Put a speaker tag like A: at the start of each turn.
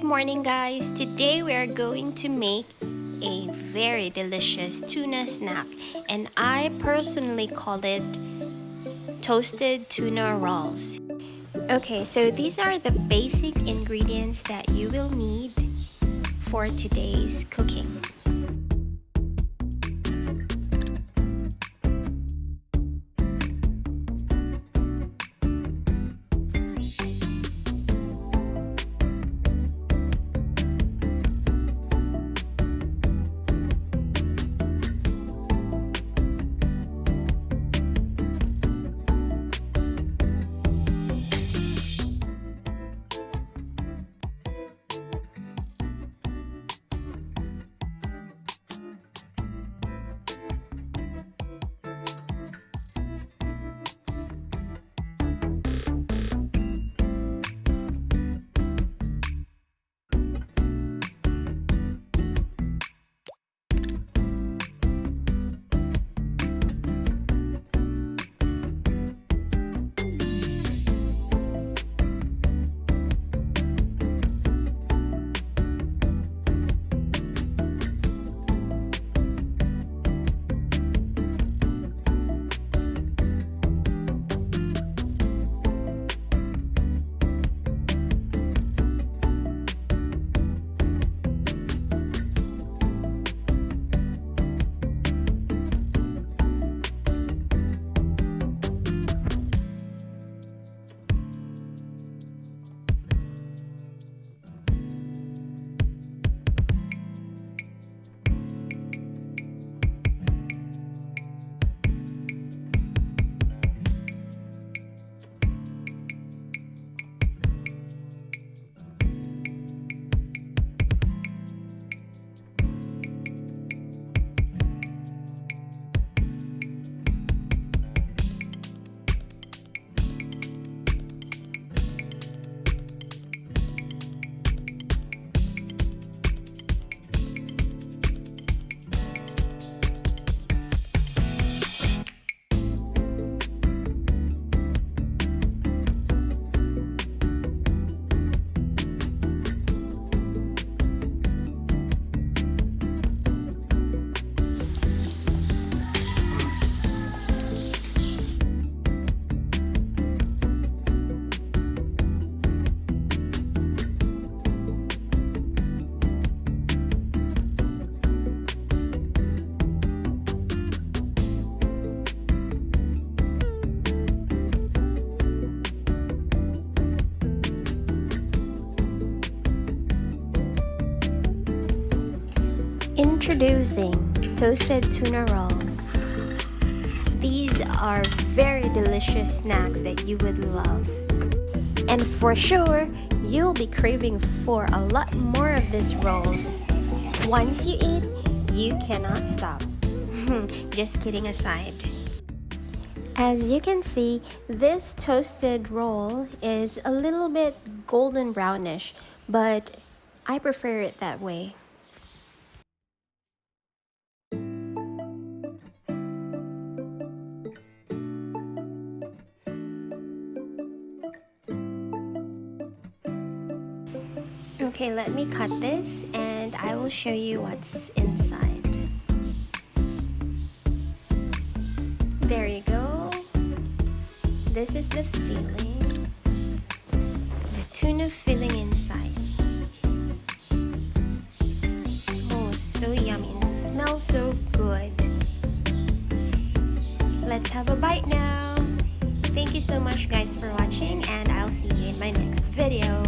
A: morning, guys. Today we are going to make a very delicious tuna snack, and I personally call it toasted tuna rolls. Okay, so these are the basic ingredients that you will need for today's cooking. Introducing toasted tuna rolls. These are very delicious snacks that you would love. And for sure, you'll be craving for a lot more of this roll. Once you eat, you cannot stop. Just kidding aside. As you can see, this toasted roll is a little bit golden brownish, but I prefer it that way. Okay, let me cut this and I will show you what's inside. There you go. This is the filling. The tuna filling inside. Oh, so yummy. It smells so good. Let's have a bite now. Thank you so much, guys, for watching, and I'll see you in my next video.